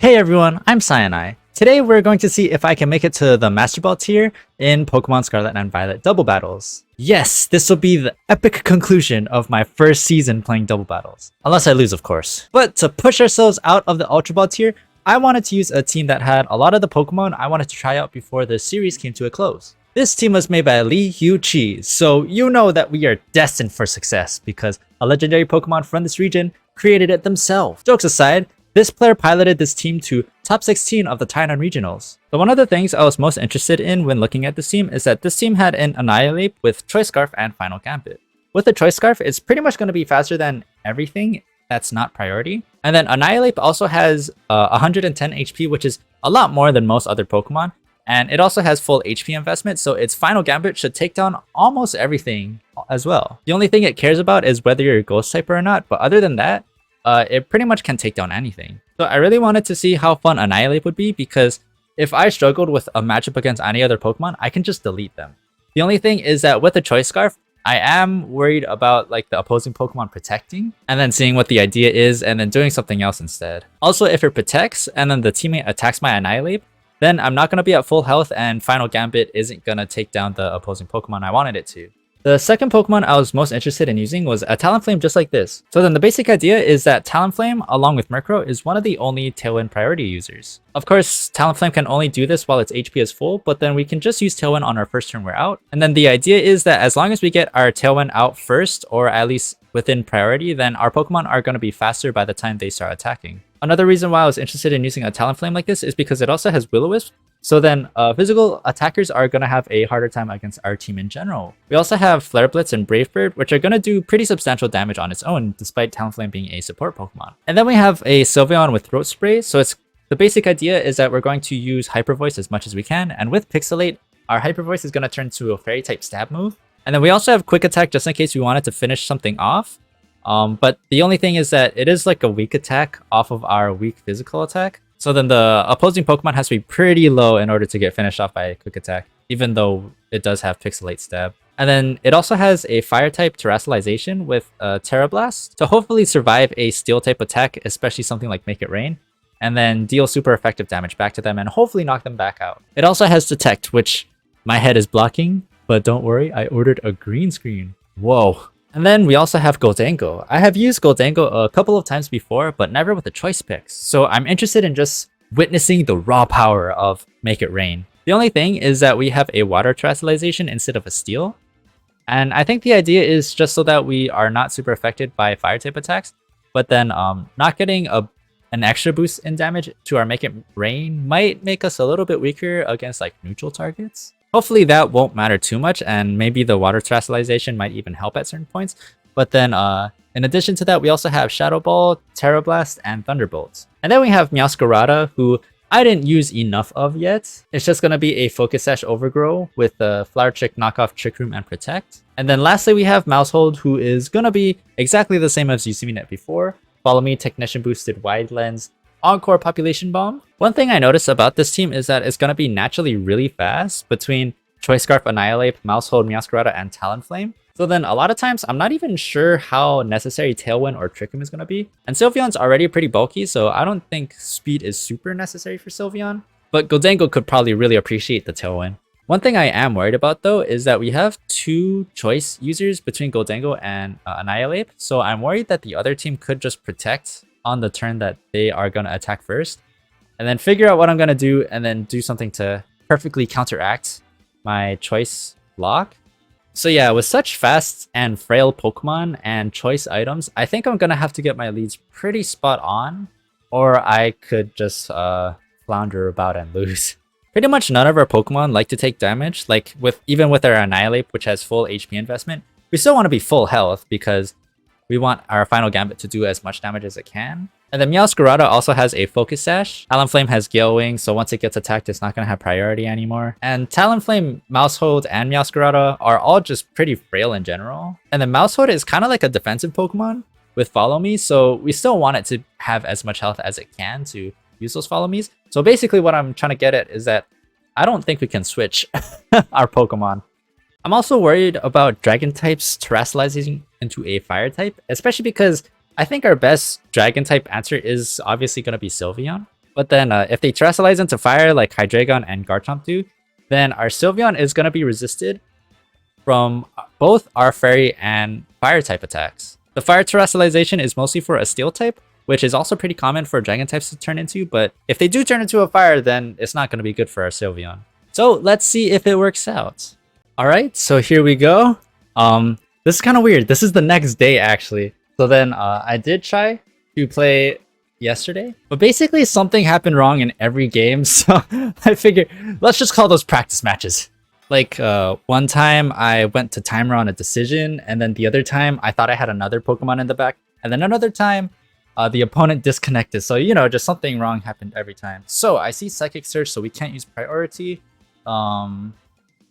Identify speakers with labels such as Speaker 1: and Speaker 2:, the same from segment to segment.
Speaker 1: Hey everyone, I'm Cyanide. Today we're going to see if I can make it to the Master Ball tier in Pokemon Scarlet and Violet Double Battles. Yes, this will be the epic conclusion of my first season playing Double Battles. Unless I lose, of course. But to push ourselves out of the Ultra Ball tier, I wanted to use a team that had a lot of the Pokemon I wanted to try out before the series came to a close. This team was made by Lee Hugh Chi, so you know that we are destined for success because a legendary Pokemon from this region created it themselves. Jokes aside, this player piloted this team to top 16 of the Tainan regionals. But one of the things I was most interested in when looking at this team is that this team had an Annihilape with Choice Scarf and Final Gambit. With the Choice Scarf, it's pretty much going to be faster than everything that's not priority. And then Annihilape also has 110 HP, which is a lot more than most other Pokemon. And it also has full HP investment, so its Final Gambit should take down almost everything as well. The only thing it cares about is whether you're a Ghost type or not, but other than that, it pretty much can take down anything. So I really wanted to see how fun Annihilape would be because if I struggled with a matchup against any other Pokemon, I can just delete them. The only thing is that with the Choice Scarf, I am worried about like the opposing Pokemon protecting and then seeing what the idea is and then doing something else instead. Also, if it protects and then the teammate attacks my Annihilape, then I'm not going to be at full health and Final Gambit isn't going to take down the opposing Pokemon I wanted it to. The second Pokemon I was most interested in using was a Talonflame just like this. So then the basic idea is that Talonflame, along with Murkrow, is one of the only Tailwind priority users. Of course, Talonflame can only do this while its HP is full, but then we can just use Tailwind on our first turn we're out. And then the idea is that as long as we get our Tailwind out first, or at least within priority, then our Pokemon are going to be faster by the time they start attacking. Another reason why I was interested in using a Talonflame like this is because it also has Will-O-Wisp. So then physical attackers are going to have a harder time against our team in general. We also have Flare Blitz and Brave Bird, which are going to do pretty substantial damage on its own, despite Talonflame being a support Pokemon. And then we have a Sylveon with Throat Spray. So the basic idea is that we're going to use Hyper Voice as much as we can. And with Pixelate, our Hyper Voice is going to turn to a Fairy type stab move. And then we also have Quick Attack just in case we wanted to finish something off. But the only thing is that it is like a weak attack off of our weak physical attack. So then the opposing Pokemon has to be pretty low in order to get finished off by a Quick Attack, even though it does have Pixelate Stab. And then it also has a Fire type Terastallization with Terra Blast to hopefully survive a Steel type attack, especially something like Make It Rain, and then deal super effective damage back to them and hopefully knock them back out. It also has Detect, which my head is blocking, but don't worry, I ordered a green screen. Whoa. And then we also have Gholdengo. I have used Gholdengo a couple of times before, but never with the choice picks. So I'm interested in just witnessing the raw power of Make It Rain. The only thing is that we have a Water Terastallization instead of a Steel. And I think the idea is just so that we are not super affected by Fire type attacks, but then not getting an extra boost in damage to our Make It Rain might make us a little bit weaker against like neutral targets. Hopefully that won't matter too much, and maybe the Water Terastallization might even help at certain points. But then, in addition to that, we also have Shadow Ball, Terra Blast, and Thunderbolt. And then we have Meowscarada, who I didn't use enough of yet. It's just going to be a Focus Sash Overgrow with the Flower Chick knockoff Trick Room and Protect. And then lastly, we have Mousehold, who is going to be exactly the same as you've seen it before. Follow Me, Technician Boosted Wide Lens, Encore Population Bomb. One thing I noticed about this team is that it's going to be naturally really fast between Choice Scarf, Annihilape, Mousehold, Meowscarada, and Talonflame. So then a lot of times I'm not even sure how necessary Tailwind or Trick Room is going to be. And Sylveon's already pretty bulky, so I don't think speed is super necessary for Sylveon. But Gholdengo could probably really appreciate the Tailwind. One thing I am worried about though is that we have two choice users between Gholdengo and Annihilape. So I'm worried that the other team could just protect on the turn that they are going to attack first, and then figure out what I'm going to do and then do something to perfectly counteract my choice block. So yeah, with such fast and frail Pokemon and choice items, I think I'm going to have to get my leads pretty spot on, or I could just flounder about and lose. Pretty much none of our Pokemon like to take damage, like even with our Annihilape, which has full HP investment. We still want to be full health because we want our Final Gambit to do as much damage as it can. And then Meowscarada also has a Focus Sash. Talonflame has Gale Wing, so once it gets attacked, it's not going to have priority anymore. And Talonflame, Mousehold, and Meowscarada are all just pretty frail in general. And then Mousehold is kind of like a defensive Pokemon with Follow Me, so we still want it to have as much health as it can to use those Follow Me's. So basically what I'm trying to get at is that I don't think we can switch our Pokemon. I'm also worried about Dragon types terastallizing into a Fire type, especially because I think our best Dragon type answer is obviously going to be Sylveon. But then if they terrestrialize into fire like Hydreigon and Garchomp do, then our Sylveon is going to be resisted from both our Fairy and Fire type attacks. The Fire terrestrialization is mostly for a Steel type, which is also pretty common for Dragon types to turn into, but if they do turn into a Fire, then it's not going to be good for our Sylveon. So let's see if it works out. Alright, so here we go. This is kind of weird. This is the next day actually. So then I did try to play yesterday, but basically something happened wrong in every game, so I figured let's just call those practice matches. Like one time I went to timer on a decision, and then the other time I thought I had another Pokemon in the back, and then another time the opponent disconnected. So you know, just something wrong happened every time. So I see Psychic Surge, so we can't use priority. Well,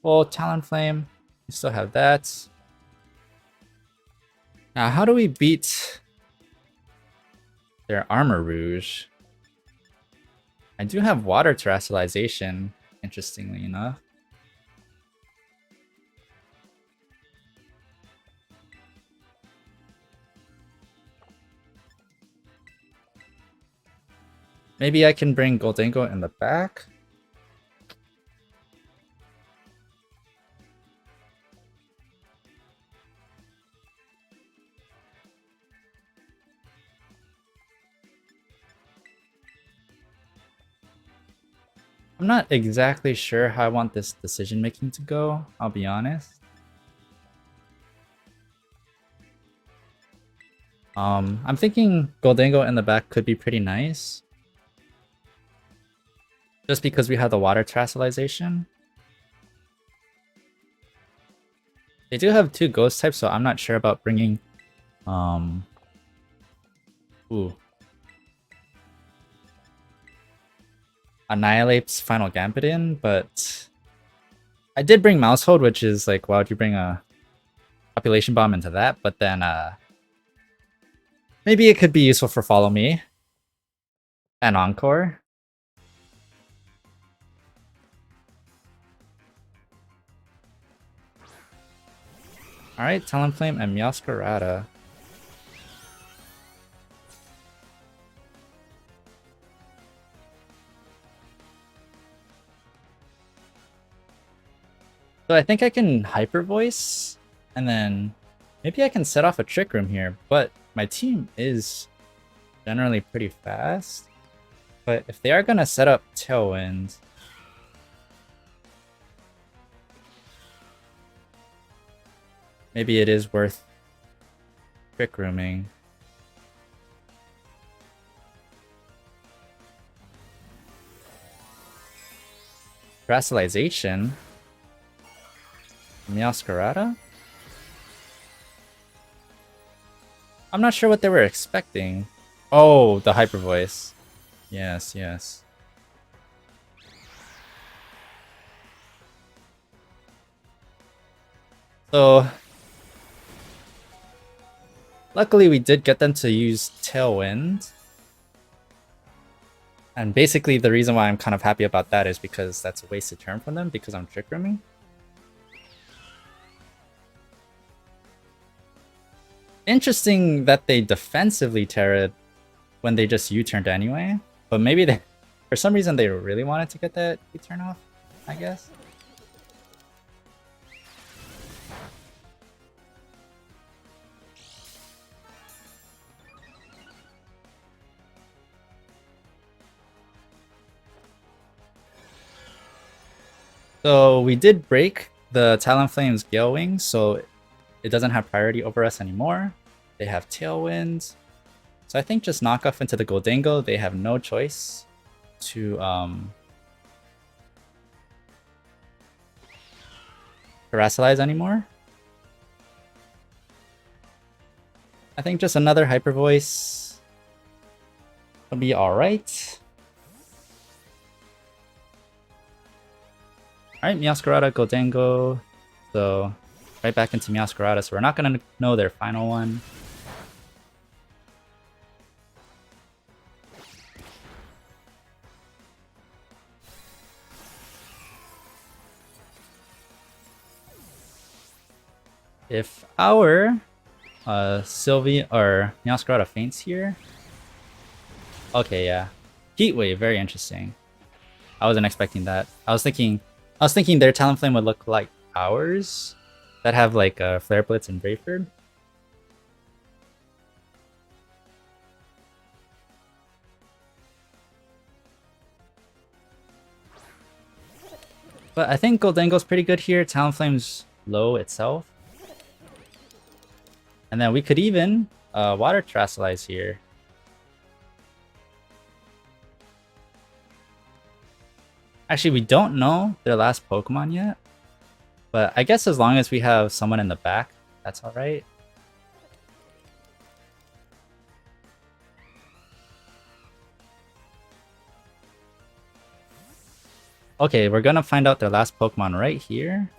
Speaker 1: Talonflame, we still have that. Now how do we beat their Armor Rouge? I do have Water Terrestrialization, interestingly enough. Maybe I can bring Goldengo in the back. I'm not exactly sure how I want this decision making to go, I'll be honest. I'm thinking Goldengo in the back could be pretty nice. Just because we have the Water terrestrialization. They do have 2 Ghost types, so I'm not sure about bringing Annihilape's Final Gambit in, but I did bring Mousehold, which is like, why would you bring a Population Bomb into that? But then maybe it could be useful for Follow Me and Encore. Alright, Talonflame and Meowscarada. So I think I can Hyper Voice, and then maybe I can set off a Trick Room here, but my team is generally pretty fast. But if they are going to set up Tailwind, maybe it is worth Trick Rooming. Terrestrialization. Meowscarada? I'm not sure what they were expecting. Oh, the Hyper Voice. Yes, yes. So luckily we did get them to use Tailwind. And basically the reason why I'm kind of happy about that is because that's a wasted turn from them because I'm Trick Rooming. Interesting that they defensively Terra'd when they just U-turned anyway. But maybe they, for some reason they really wanted to get that U-turn off, I guess. So we did break the Talonflame's Gale Wing, so it doesn't have priority over us anymore. They have Tailwind. So I think just knock off into the Goldengo. They have no choice to Terrestrialize anymore. I think just another Hyper Voice will be alright. Alright, Meowscarada, Goldengo. So right back into Meowscarada, so we're not going to know their final one. If our Sylvie or Meowscarada faints here, okay, yeah, Heat Wave, very interesting. I wasn't expecting that. I was thinking their Talonflame would look like ours, that have like Flare Blitz and Brayford. But I think Goldengo's pretty good here. Talonflame's low itself. And then we could even Water Terrasilize here. Actually, we don't know their last Pokemon yet. But I guess as long as we have someone in the back, that's alright. Okay, we're gonna find out their last Pokemon right here.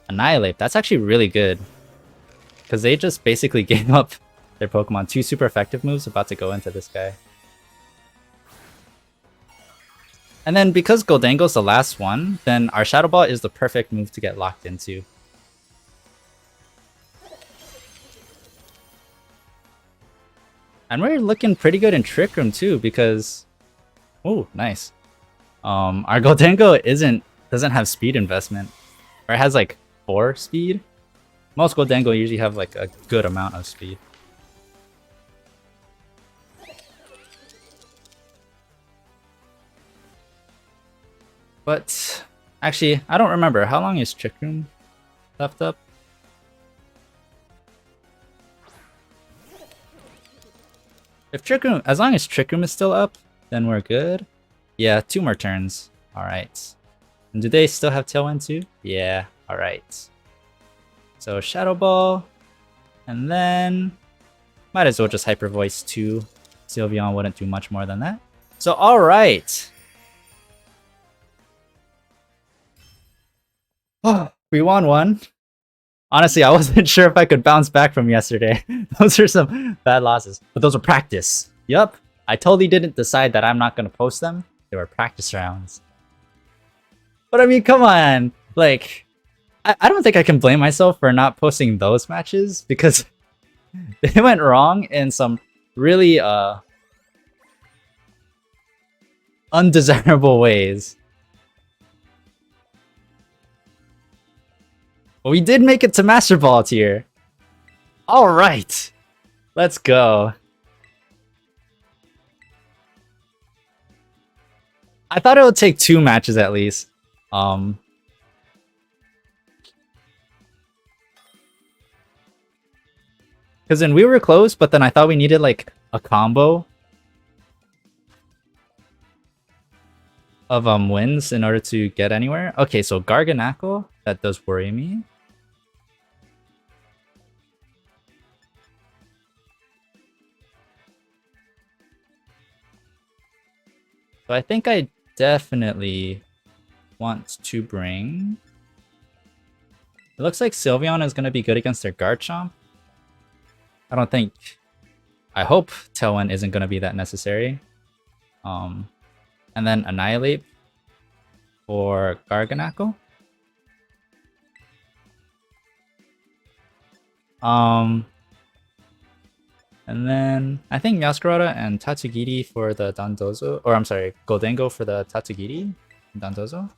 Speaker 1: Annihilape, that's actually really good. Because they just basically gave up their Pokemon. 2 super effective moves about to go into this guy. And then because Goldengo's the last one, then our Shadow Ball is the perfect move to get locked into. And we're looking pretty good in Trick Room too, because... Oh, nice. Our Goldengo doesn't have speed investment. Or it has like 4 speed. Most Goldengo usually have like a good amount of speed. But actually, I don't remember. How long is Trick Room left up? If Trick Room, as long as Trick Room is still up, then we're good. Yeah, 2 more turns. Alright. And do they still have Tailwind too? Yeah, alright. So Shadow Ball. And then might as well just Hyper Voice too. Sylveon wouldn't do much more than that. So alright. Oh, we won one. Honestly, I wasn't sure if I could bounce back from yesterday. Those are some bad losses. But those were practice. Yup. I totally didn't decide that I'm not going to post them. They were practice rounds. But I mean, come on. Like, I don't think I can blame myself for not posting those matches. Because they went wrong in some really undesirable ways. But we did make it to Master Ball tier. Alright. Let's go. I thought it would take 2 matches at least. Because then we were close, but then I thought we needed like a combo of wins in order to get anywhere. Okay, so Garganacl, that does worry me. So I think I definitely want to bring... It looks like Sylveon is going to be good against their Garchomp. I don't think... I hope Tailwind isn't going to be that necessary. And then Annihilape for Garganacl. And then I think Meowscarada and Tatsugiri for the Dondozo, or I'm sorry, Goldengo for the Tatsugiri and Dondozo.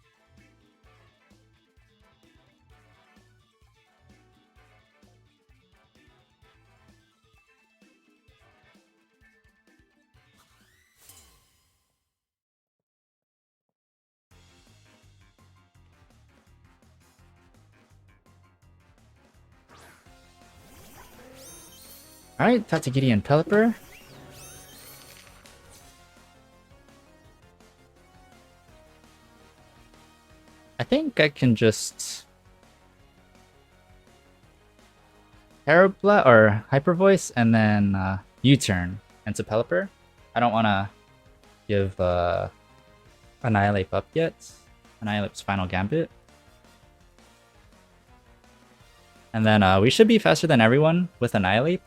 Speaker 1: Alright, Tatsugiri and Pelipper. I think I can just... Aeroblast or Hyper Voice and then U-turn into Pelipper. I don't want to give Annihilape up yet. Annihilape's final Gambit. And then we should be faster than everyone with Annihilape.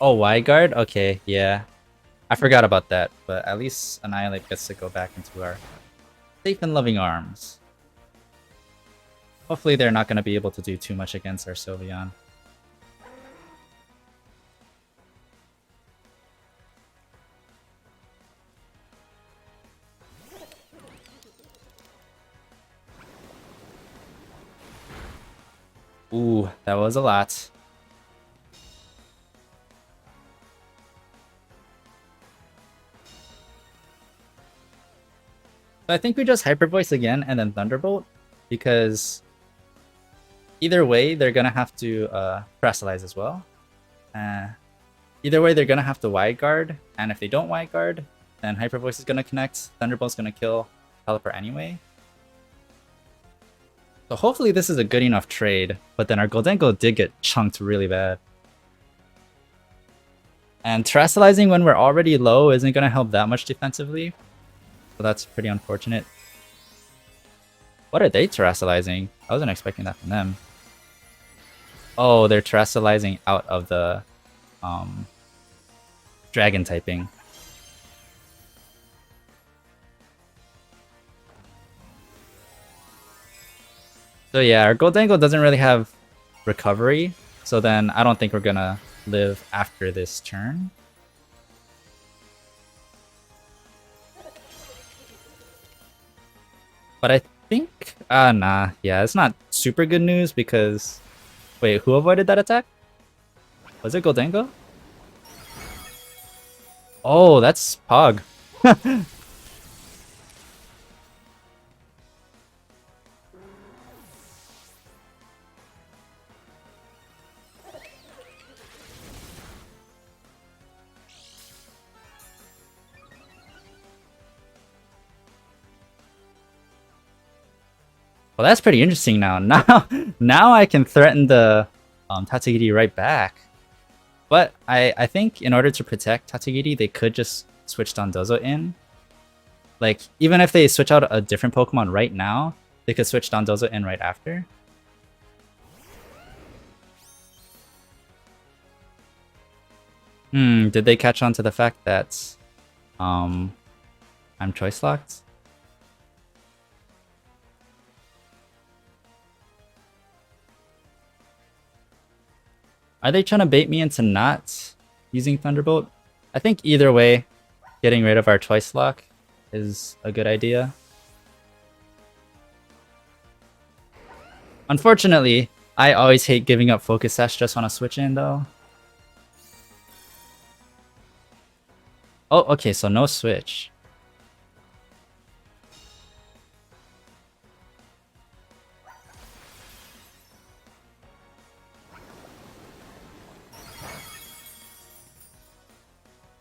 Speaker 1: Oh, Wide Guard? Okay, yeah. I forgot about that, but at least Annihilape gets to go back into our safe and loving arms. Hopefully they're not going to be able to do too much against our Sylveon. Ooh, that was a lot. So I think we just Hyper Voice again and then Thunderbolt, because either way they're gonna have to Terastallize as well. Either way they're gonna have to Wide Guard, and if they don't Wide Guard, then Hyper Voice is gonna connect, Thunderbolt's gonna kill Pelipper anyway. So hopefully this is a good enough trade, but then our Goldengo did get chunked really bad. And Terastallizing when we're already low isn't going to help that much defensively. So that's pretty unfortunate. What are they Terastallizing? I wasn't expecting that from them. Oh, they're Terastallizing out of the Dragon typing. So yeah, our Goldengo doesn't really have recovery, so then I don't think we're gonna live after this turn. But I think, nah, yeah, it's not super good news because, wait, who avoided that attack? Was it Goldengo? Oh, that's Pog. Well, that's pretty interesting now. Now I can threaten the Tatsugiri right back. But I think in order to protect Tatsugiri, they could just switch Dondozo in. Like, even if they switch out a different Pokemon right now, they could switch Dondozo in right after. Did they catch on to the fact that I'm choice locked? Are they trying to bait me into not using Thunderbolt? I think either way, getting rid of our choice lock is a good idea. Unfortunately, I always hate giving up Focus Sash just on a switch in though. Oh, okay, so no switch.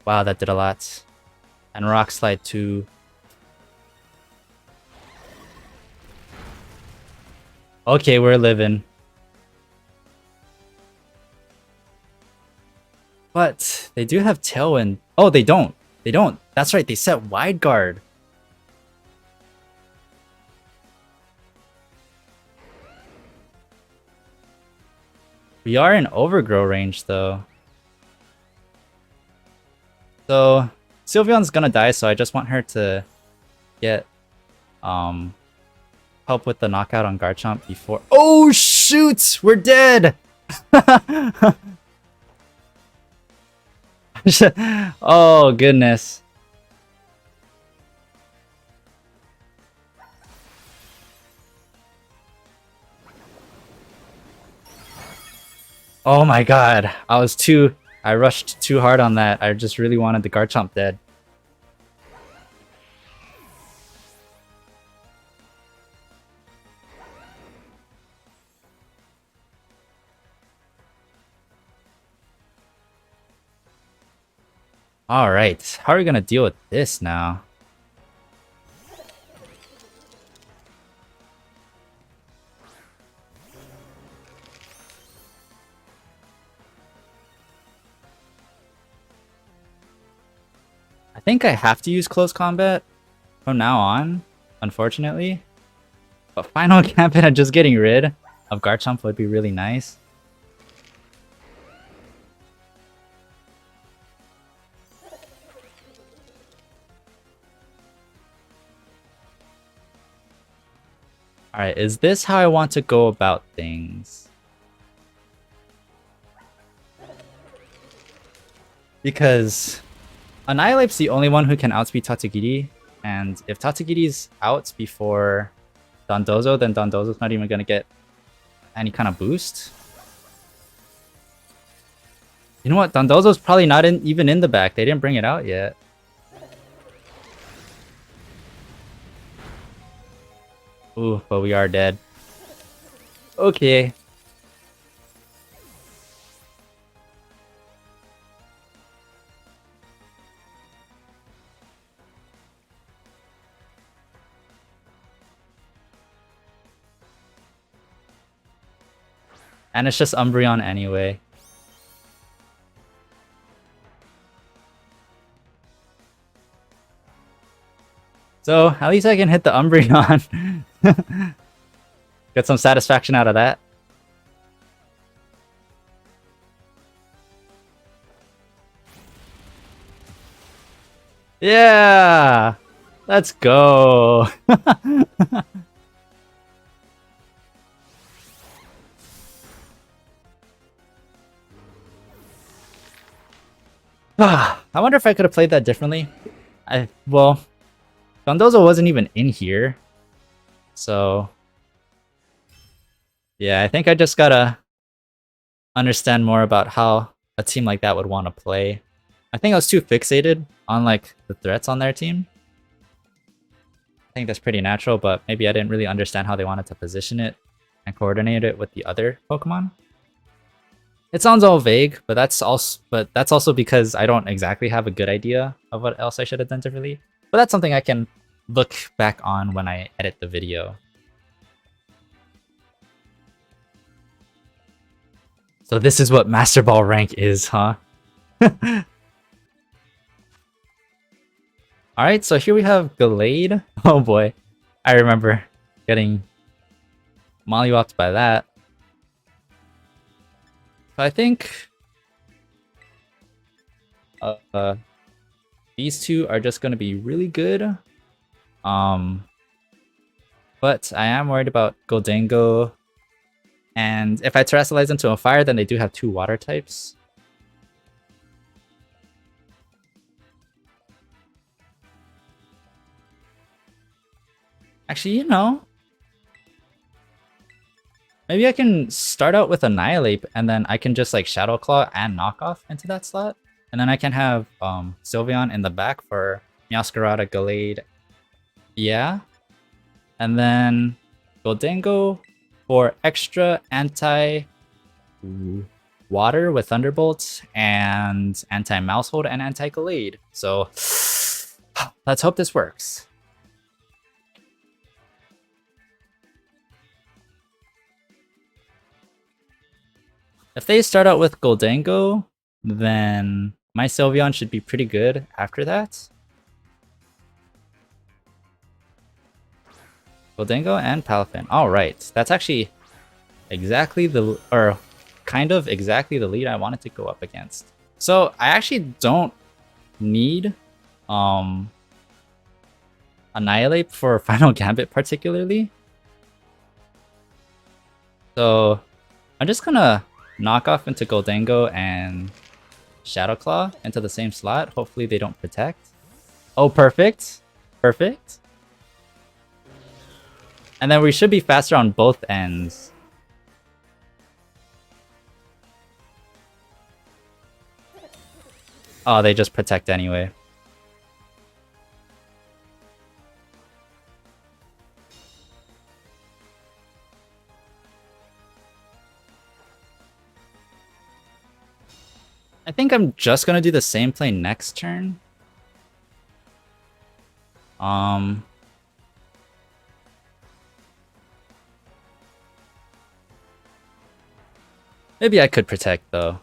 Speaker 1: Wow, that did a lot. And Rock Slide too. Okay, we're living. But they do have Tailwind. Oh, they don't. They don't. That's right, they set Wide Guard. We are in Overgrow range though. So Sylveon's gonna die, so I just want her to get help with the knockout on Garchomp before. Oh shoot! We're dead! Oh goodness. Oh my god. I rushed too hard on that. I just really wanted the Garchomp dead. Alright, how are we gonna deal with this now? I think I have to use close combat from now on, unfortunately. But final Gambit and just getting rid of Garchomp would be really nice. Alright, is this how I want to go about things? Because Annihilape's the only one who can outspeed Tatsugiri, and if Tatsugiri's out before Dondozo, then Dondozo's not even gonna get any kind of boost. You know what? Dondozo's probably not even in the back. They didn't bring it out yet. Ooh, but we are dead. Okay. And it's just Umbreon anyway. So, at least I can hit the Umbreon. Get some satisfaction out of that. Yeah! Let's go! I wonder if I could have played that differently. Well, Dondozo wasn't even in here. So yeah, I think I just gotta understand more about how a team like that would want to play. I think I was too fixated on like the threats on their team. I think that's pretty natural, but maybe I didn't really understand how they wanted to position it and coordinate it with the other Pokemon. It sounds all vague, but that's also because I don't exactly have a good idea of what else I should have done differently. But that's something I can look back on when I edit the video. So this is what Master Ball rank is, huh? Alright, so here we have Gallade. Oh boy, I remember getting mollywopped by that. So I think these two are just going to be really good. But I am worried about Goldango. And if I Terrasilize into a fire, then they do have 2 water types. Actually, you know, maybe I can start out with Annihilape and then I can just like Shadow Claw and Knock Off into that slot. And then I can have Sylveon in the back for Meowscarada, Gallade. Yeah. And then Goldango for extra anti-water with Thunderbolt and anti-Mousehold and anti-Gallade. So let's hope this works. If they start out with Goldango, then my Sylveon should be pretty good after that. Goldango and Palafin. Alright, that's actually exactly kind of exactly the lead I wanted to go up against. So I actually don't need Annihilape for Final Gambit particularly. So I'm just gonna Knock Off into Goldango and Shadow Claw into the same slot. Hopefully they don't protect. Oh, perfect. Perfect. And then we should be faster on both ends. Oh, they just protect anyway. I think I'm just gonna do the same play next turn. Maybe I could protect though.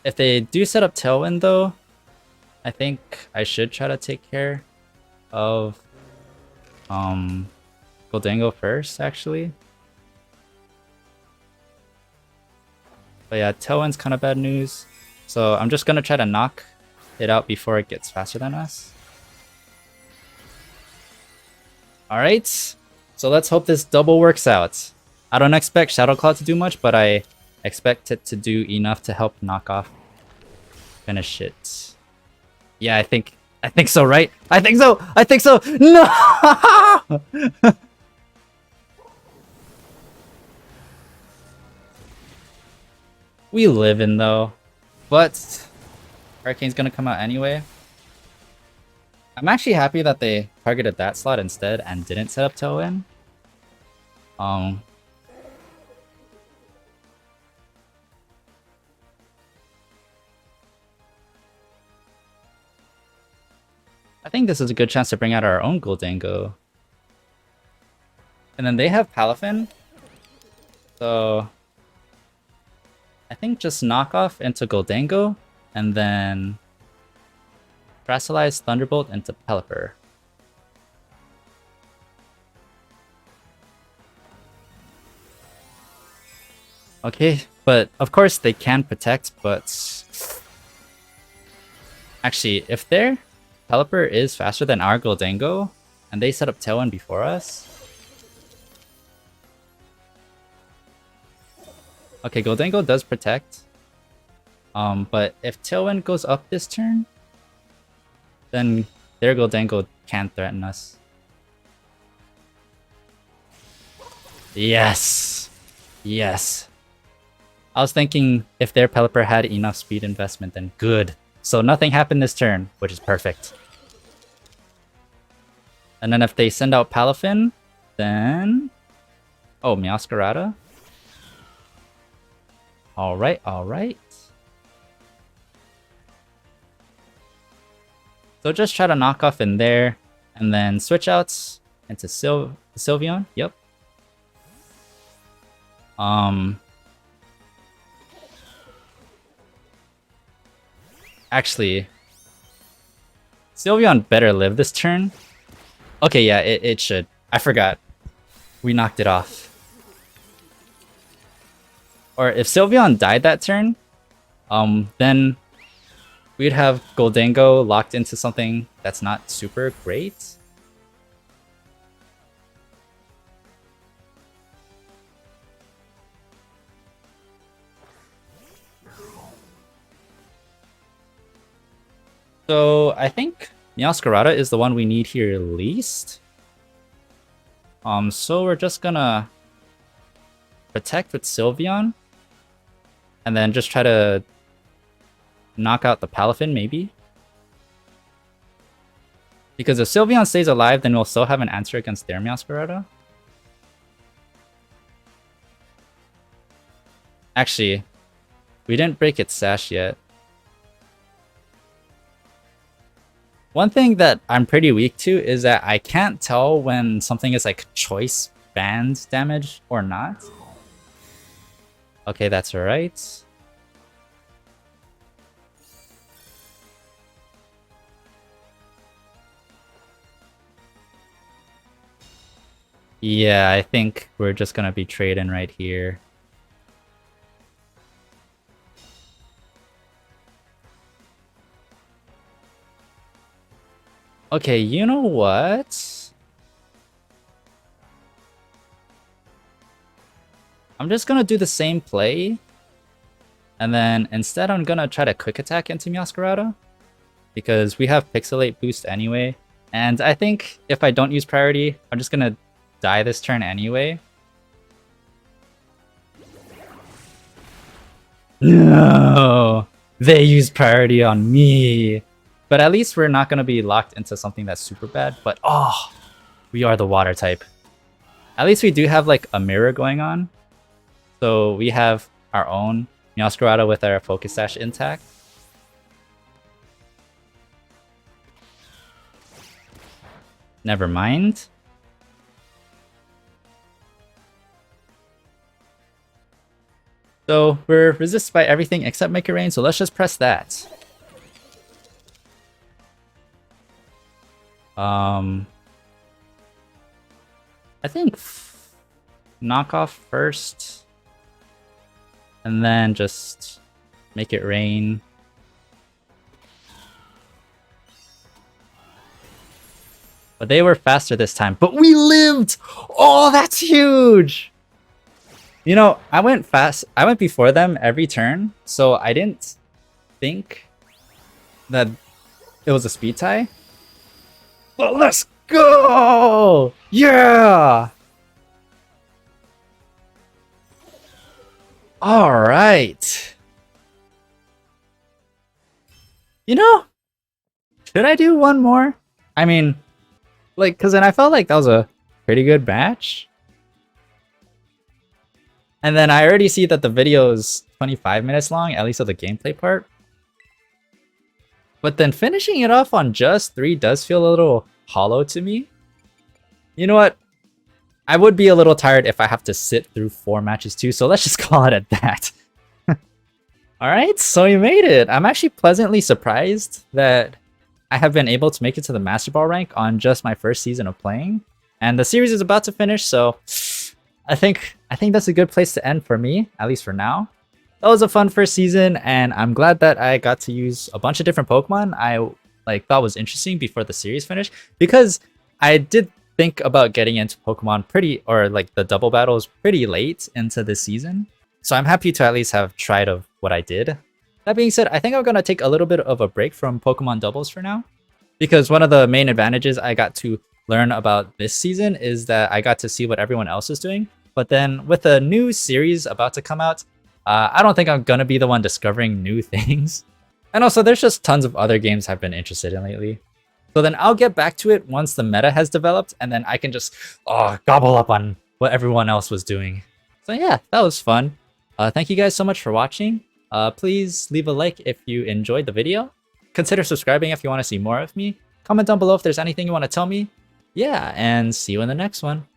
Speaker 1: If they do set up Tailwind though, I think I should try to take care of Goldango first actually. But yeah, Tailwind's kind of bad news. So I'm just gonna try to knock it out before it gets faster than us. Alright, so let's hope this double works out. I don't expect Shadow Claw to do much, but I expect it to do enough to help knock off finish it. Yeah, I think so, right? I think so! No! We live in though. But Hurricane's gonna come out anyway. I'm actually happy that they targeted that slot instead and didn't set up Tailwind. I think this is a good chance to bring out our own Goldango. And then they have Palafin. So I think just knock off into Goldango and then Crystallize Thunderbolt into Pelipper. Okay, but of course they can protect, but actually if their Pelipper is faster than our Goldango and they set up Tailwind before us. Okay, Goldango does protect. But if Tailwind goes up this turn, then their Goldango can't threaten us. Yes! Yes. I was thinking if their Pelipper had enough speed investment, then good. So nothing happened this turn, which is perfect. And then if they send out Palafin, then... Oh, Meowscarada? Alright, alright. So just try to knock off in there, and then switch outs into Sylveon. Yep. Actually, Sylveon better live this turn. Okay, yeah, it should. I forgot. We knocked it off. Or if Sylveon died that turn, then we'd have Goldango locked into something that's not super great. So I think Meowscarada is the one we need here least. So we're just gonna protect with Sylveon, and then just try to knock out the Palafin, maybe. Because if Sylveon stays alive, then we'll still have an answer against their Meowscarada. Actually, we didn't break its sash yet. One thing that I'm pretty weak to is that I can't tell when something is like choice band damage or not. Okay, that's alright. Yeah, I think we're just gonna be trading right here. Okay, you know what? I'm just gonna do the same play. And then instead I'm gonna try to quick attack into Meowscarada. Because we have Pixelate boost anyway. And I think if I don't use priority, I'm just gonna die this turn anyway. No! They used priority on me! But at least we're not gonna be locked into something that's super bad. But oh! We are the water type. At least we do have like a mirror going on. So we have our own Meowscarada with our Focus Sash intact. Never mind. So we're resisted by everything except Make It Rain, so let's just press that. I think knock off first, and then just Make It Rain. But they were faster this time. But we lived! Oh, that's huge! You know, I went fast. I went before them every turn, so I didn't think that it was a speed tie. But let's go! Yeah! Alright. You know, should I do one more? I mean, like, cause then I felt like that was a pretty good match. And then I already see that the video is 25 minutes long, at least of the gameplay part. But then finishing it off on just 3 does feel a little hollow to me. You know what? I would be a little tired if I have to sit through 4 matches too, so let's just call it at that. Alright, so you made it! I'm actually pleasantly surprised that I have been able to make it to the Master Ball rank on just my first season of playing. And the series is about to finish, so I think that's a good place to end for me, at least for now. That was a fun first season, and I'm glad that I got to use a bunch of different Pokemon I thought was interesting before the series finished, because I did think about getting into Pokemon the double battles pretty late into this season. So I'm happy to at least have tried of what I did. That being said, I think I'm going to take a little bit of a break from Pokemon doubles for now, because one of the main advantages I got to learn about this season is that I got to see what everyone else is doing. But then with a new series about to come out, I don't think I'm gonna be the one discovering new things. And also, there's just tons of other games I've been interested in lately. So then I'll get back to it once the meta has developed, and then I can just gobble up on what everyone else was doing. So yeah, that was fun. Thank you guys so much for watching. Please leave a like if you enjoyed the video. Consider subscribing if you want to see more of me. Comment down below if there's anything you want to tell me. Yeah, and see you in the next one.